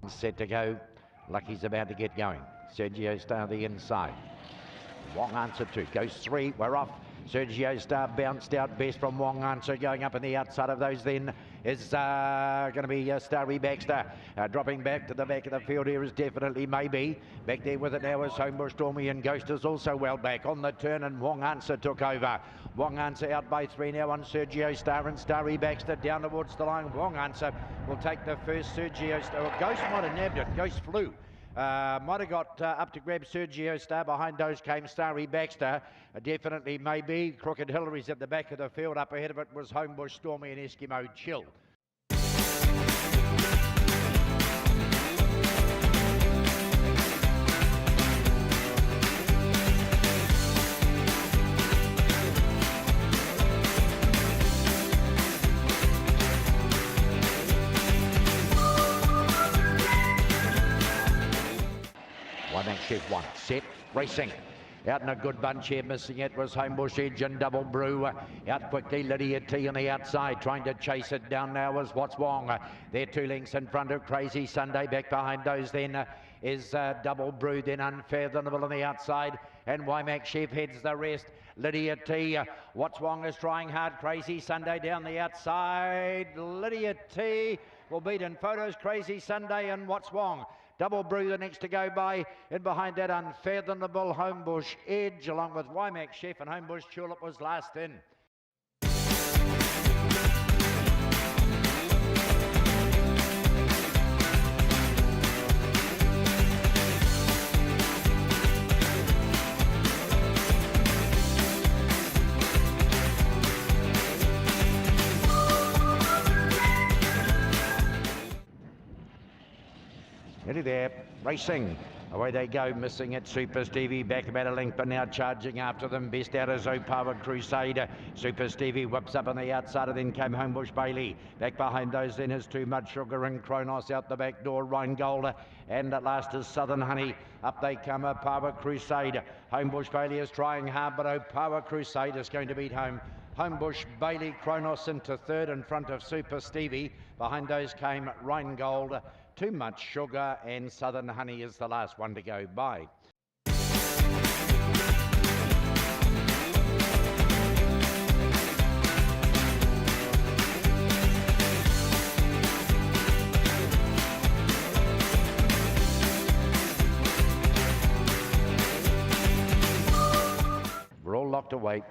Set to go. Lucky's about to get going. Sergio Star the inside. Wong Answer 2 goes 3. We're off. Sergio Star bounced out best from Wong Answer. Going up on the outside of those then is going to be Starry Baxter. Dropping back to the back of the field here is definitely Maybe. Back there with it now is Homebush, Stormy and Ghost is also well back on the turn, and Wong Answer took over. Wong Answer out by 3 now on Sergio Star and Starry Baxter down towards the line. Wong Answer will take the first. Sergio Star. Well, Ghost might have nabbed it. Ghost flew. Might have got up to grab Sergio Star. Behind those came Starry Baxter. Definitely Maybe. Crooked Hillary's at the back of the field. Up ahead of it was Homebush, Stormy and Eskimo Chill. Chef 1, set, racing. Out in a good bunch here, missing it was Homebush Edge and Double Brew. Out quickly, Lydia T on the outside, trying to chase it down now was What's Wong. They're 2 lengths in front of Crazy Sunday. Back behind those then is Double Brew, then Unfathomable on the outside. And Wymack Chef heads the rest. Lydia T, What's Wong is trying hard. Crazy Sunday down the outside. Lydia T will beat in photos Crazy Sunday and What's Wong. Double Brew the next to go by, and behind that Unfathomable, Homebush Edge, along with Wymack Chef, and Homebush Tulip was last in. Nearly there, racing. Away they go, missing it. Super Stevie back about a length, but now charging after them. Best out is Opawa Crusader. Super Stevie whips up on the outside, and then came Homebush Bailey. Back behind those then is Too Much Sugar and Kronos out the back door. Rheingold, and at last is Southern Honey. Up they come, Opawa Crusader. Homebush Bailey is trying hard, but Opawa Crusader is going to beat home. Homebush Bailey, Kronos into third in front of Super Stevie. Behind those came Rheingold, Too Much Sugar, and Southern Honey is the last one to go by. We're all locked away.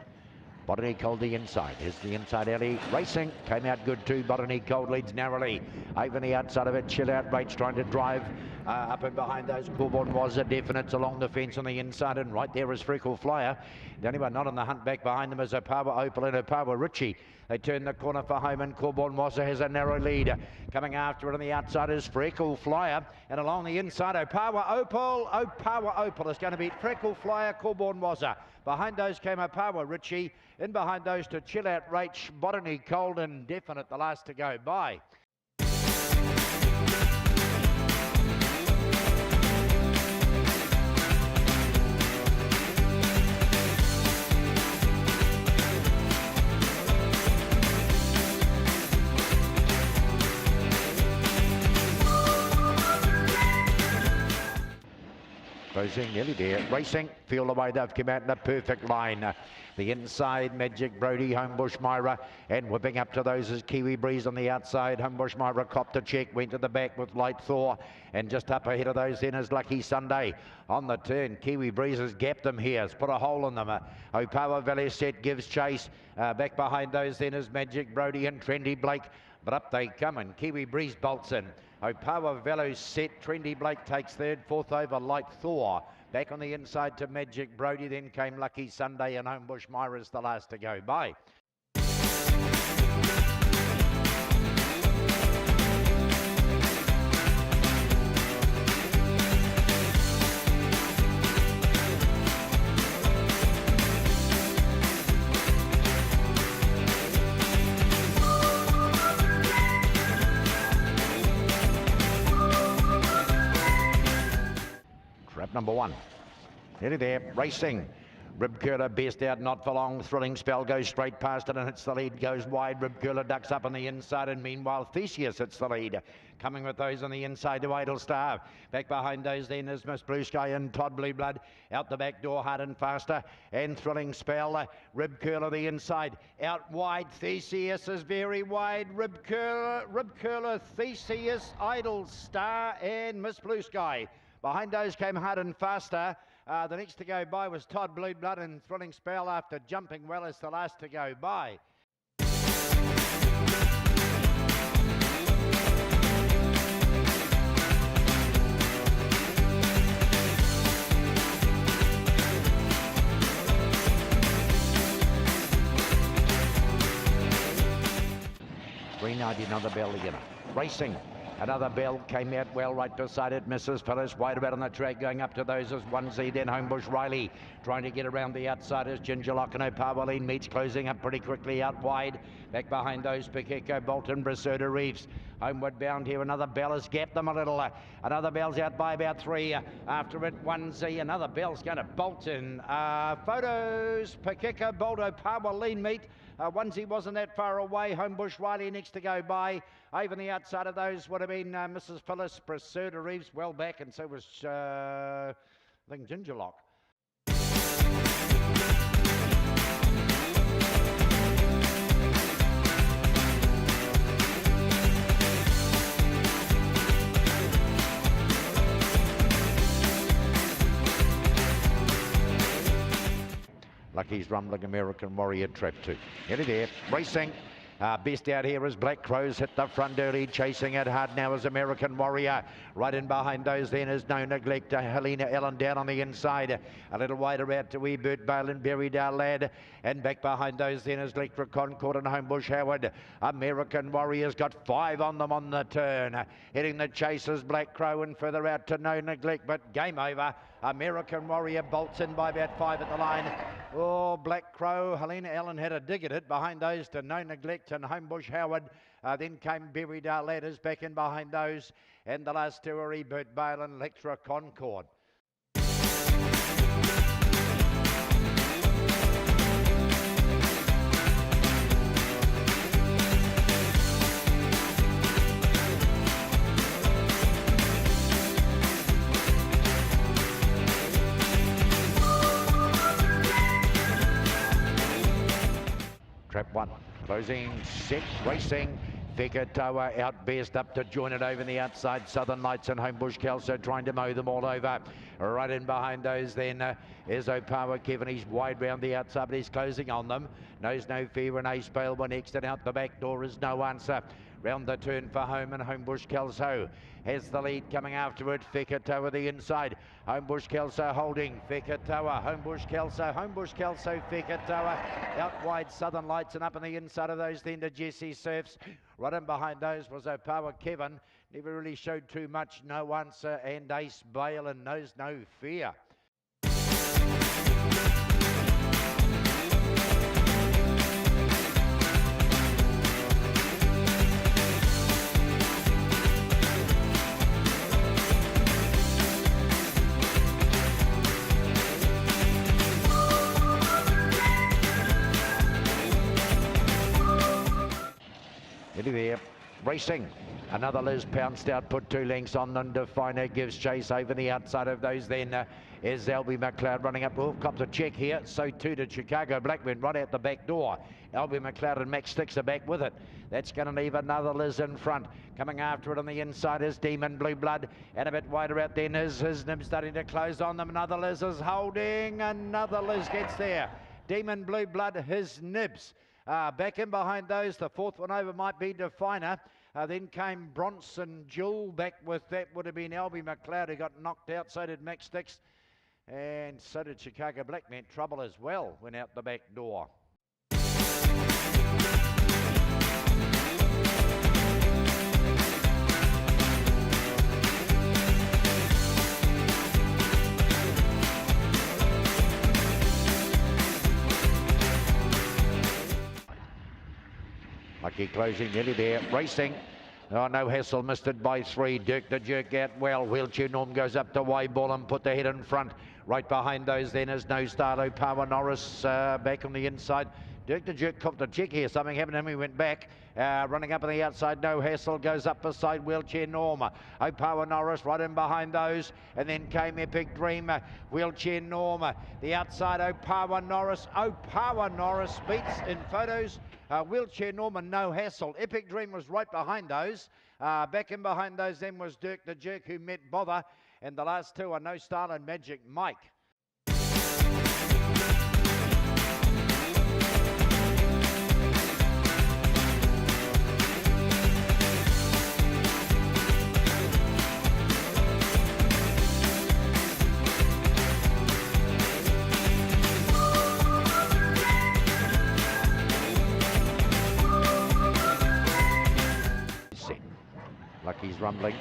Botany Cold the inside. Here's the inside alley. Racing. Came out good too. Botany Cold leads narrowly. Over the outside of it, Chill Out Rates trying to drive up and behind those. Coolborn was a definite along the fence on the inside, and right there is Freckle Flyer. The only one not on the hunt back behind them is Opawa Opal and Opawa Richie. They turn the corner for home, and Coolborn Wazza has a narrow lead. Coming after it on the outside is Freckle Flyer, and along the inside, Opawa Opal. Opawa Opal is going to beat Freckle Flyer, Coolborn Wazza. Behind those came Opawa Richie. In behind those to Chill Out Rach, Botany Cold and Definite, the last to go by. Closing nearly there. Racing, feel the way they've come out in a perfect line. The inside, Magic Brody, Homebush Myra, and whipping up to those is Kiwi Breeze on the outside. Homebush Myra copped a check, went to the back with Light Thor, and just up ahead of those then is Lucky Sunday. On the turn, Kiwi Breeze has gapped them here, has put a hole in them. Opawa Valley set gives chase. Back behind those then is Magic Brody and Trendy Blake. But up they come, and Kiwi Breeze bolts in. Opawa Velo set, Trendy Blake takes third, fourth over Light Thor. Back on the inside to Magic Brody, then came Lucky Sunday, and Homebush Myra's the last to go by. Number 1. Nearly there, racing. Rib Curler best out, not for long. Thrilling Spell goes straight past it and hits the lead, goes wide. Rib Curler ducks up on the inside, and meanwhile Theseus hits the lead. Coming with those on the inside to Idle Star. Back behind those then is Miss Blue Sky and Todd Blue Blood. Out the back door, hard and faster. And Thrilling Spell. Rib Curler the inside. Out wide. Theseus is very wide. Rib Curler, Theseus, Idle Star, and Miss Blue Sky. Behind those came hard and faster. The next to go by was Todd Blue Blood, and Thrilling Spell, after jumping well, is the last to go by. $3.90, another bell again. Racing. Another bell came out well right beside it. Mrs. Phyllis wide about on the track, going up to those as 1Z, then Homebush Riley trying to get around the outsiders. Ginger Lock and Opawa meets, closing up pretty quickly out wide. Back behind those, Pukeko, Bolton, Bracerda, Reeves. Homeward bound here, another bell has gapped them a little. Another bell's out by about 3. After it, 1Z, another bell's going to bolt in. Photos, Pukeko, Bolt, Opawa meet. 1Z wasn't that far away. Homebush Riley next to go by. Over the outside of those would have been Mrs. Phyllis, Bracerda, Reeves well back, and so was, I think, Ginger Lock. Lucky's Rumbling American Warrior Trap 2. Nearly there. Racing. Best out here is Black Crows, hit the front early, chasing it hard now is American Warrior. Right in behind those then is No Neglect. Helena Ellen down on the inside. A little wider out to Ebert Bale, Buried Our Lad. And back behind those then is Electra Concord and Homebush Howard. American Warrior's got 5 on them on the turn. Hitting the chasers, Black Crow, and further out to No Neglect, but game over. American Warrior bolts in by about 5 at the line. Oh, Black Crow, Helena Ellen had a dig at it. Behind those to No Neglect and Homebush Howard. Then came Buried Our Ladders back in behind those. And the last two are Ebert Bale and Electra Concord. Trap 1, closing, set, racing. Pukeko out best, up to join it over the outside. Southern Lights and Homebush Kelso trying to mow them all over. Right in behind those then is Opawa Kevin. He's wide round the outside, but he's closing on them. Knows No Fear and Ace Bale were next, and out the back door is No Answer. Round the turn for home, and Homebush Kelso has the lead coming after it. Pukeko the inside. Homebush Kelso holding. Pukeko, Homebush Kelso, Pukeko. Out wide Southern Lights, and up on the inside of those then to Jesse Surfs. Right in behind those was Opawa Kevin. Never really showed too much. No Answer and Ace Bale, and Knows No Fear. There, racing. Another Liz pounced out, put 2 lengths on them. Definer gives chase over the outside of those. Then is Albie McLeod running up. Wolf cops a check here. So too did Chicago Black, went right out the back door. Albie McLeod and Max Sticks are back with it. That's going to leave another Liz in front. Coming after it on the inside is Demon Blue Blood. And a bit wider out then is his nib starting to close on them. Another Liz is holding. Another Liz gets there. Demon Blue Blood, his nibs. Back in behind those, the fourth one over might be Definer. Then came Bronson Jewel. Back with that would have been Albie McLeod, who got knocked out. So did Max Sticks. And so did Chicago Black. Meant trouble as well. Went out the back door. Lucky closing nearly there. Racing. Oh, No Hassle missed it by 3. Dirk the Jerk out well. Wheelchair Norm goes up to wide ball and put the head in front. Right behind those then is No Style Opawa Norris back on the inside. Dirk the Jerk copped a check here. Something happened to him. He went back. Running up on the outside, No Hassle goes up beside Wheelchair Norma. Opawa Norris right in behind those. And then came Epic Dream. Wheelchair Norma. The outside, Opawa Norris. Opawa Norris beats in photos. Wheelchair Norma, No Hassle. Epic Dream was right behind those. Back in behind those then was Dirk the Jerk, who met Bother. And the last two are No Style and Magic Mike. Lucky's rumbling.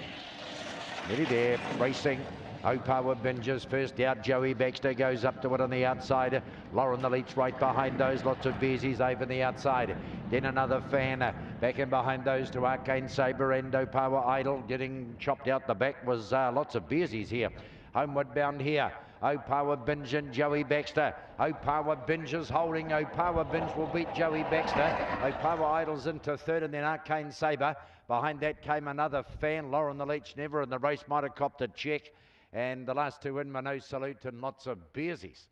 Nearly there, racing. Opawa binges first out. Joey Baxter goes up to it on the outside. Lauren the Leech right behind those. Lots of beersies over the outside. Then another fan back in behind those to Arcane Sabre and Opawa Idol. Getting chopped out the back was lots of beersies here. Homeward bound here. Opawa Binge and Joey Baxter. Opawa Binge is holding. Opawa Binge will beat Joey Baxter. Opawa Idol's into third and then Arcane Sabre. Behind that came another fan, Lauren the Leech Never, and the race might have copped a check. And the last two in, No Salute and lots of beersies.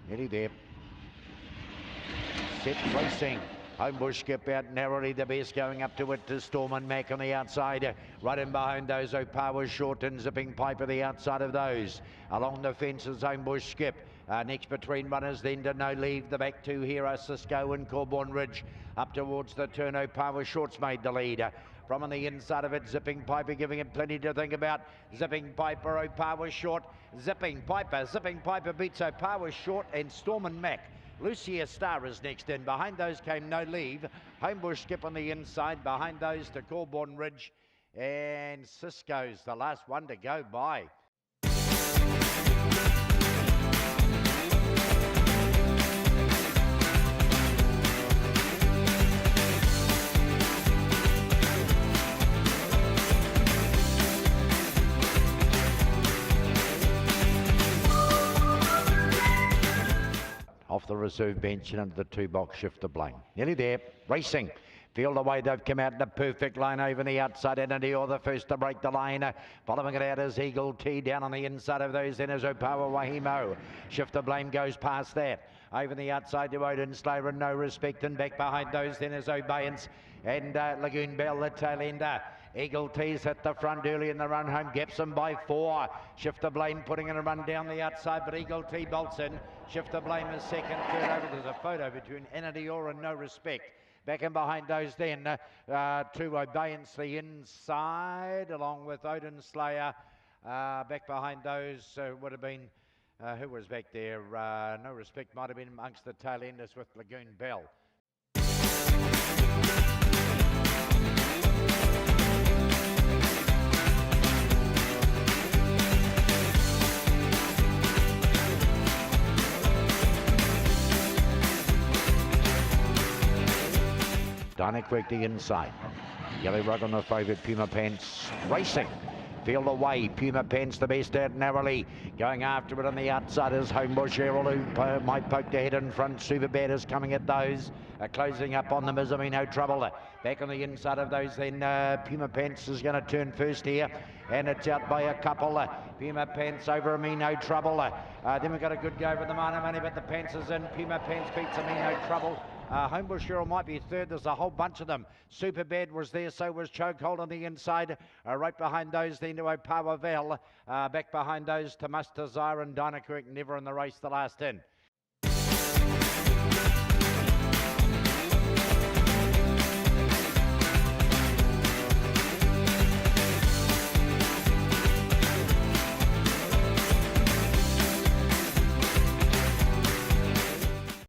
Nearly there. Set racing. Homebush skip out narrowly, the best going up to it to Storm and Mac on the outside. Right in behind those, Opawa Short and Zipping Piper the outside of those. Along the fences, Homebush skip. Next between runners, then to No Leave. The back two here are Cisco and Corborn Ridge. Up towards the turn, Opawa Short's made the lead. From on the inside of it, Zipping Piper giving it plenty to think about. Zipping Piper, Opawa Short. Zipping Piper beats Opawa Short and Storm and Mac. Lucia Star is next in. Behind those came No Leave. Homebush skip on the inside. Behind those to Corborn Ridge. And Cisco's the last one to go by. Off the reserve bench and into the two-box Shifter Blame. Nearly there, racing. Feel the way they've come out in a perfect line over the outside. Entity or the first to break the line. Following it out is Eagle T. Down on the inside of those then is Opawa Wahimo. Shifter Blame goes past that. Over the outside to Odin Slayer and No Respect. And back behind those then is Obeyance. And Lagoon Bell, the tail ender. Eagle T's at the front early in the run home. Gaps them by 4. Shifter Blame putting in a run down the outside, but Eagle T bolts in. Shifter Blame is second. Third over. There's a photo between Entity or and No Respect. Back in behind those then to Obeyance the inside along with Odin Slayer. Back behind those would have been, who was back there? No Respect might have been amongst the tail enders with Lagoon Bell. Dynaquick the inside. Yellow rug on the favourite, Puma Pants racing. Feel the way, Puma Pants the best out narrowly. Going after it on the outside is Homebush, Erol, who might poke the head in front. Super Bad is coming at those. Closing up on them is Amino Trouble. Back on the inside of those then, Puma Pants is going to turn first here. And it's out by a couple. Puma Pants over Amino Trouble. Then we've got a good go with the Mana Money, but the Pants is in. Puma Pants beats Amino Trouble. Homebush Erol might be third. There's a whole bunch of them. Super Bad was there, so was Chokehold on the inside. Right behind those then to Opawa Val. Back behind those to Must Desire and Dynaquick Never in the race, the last in.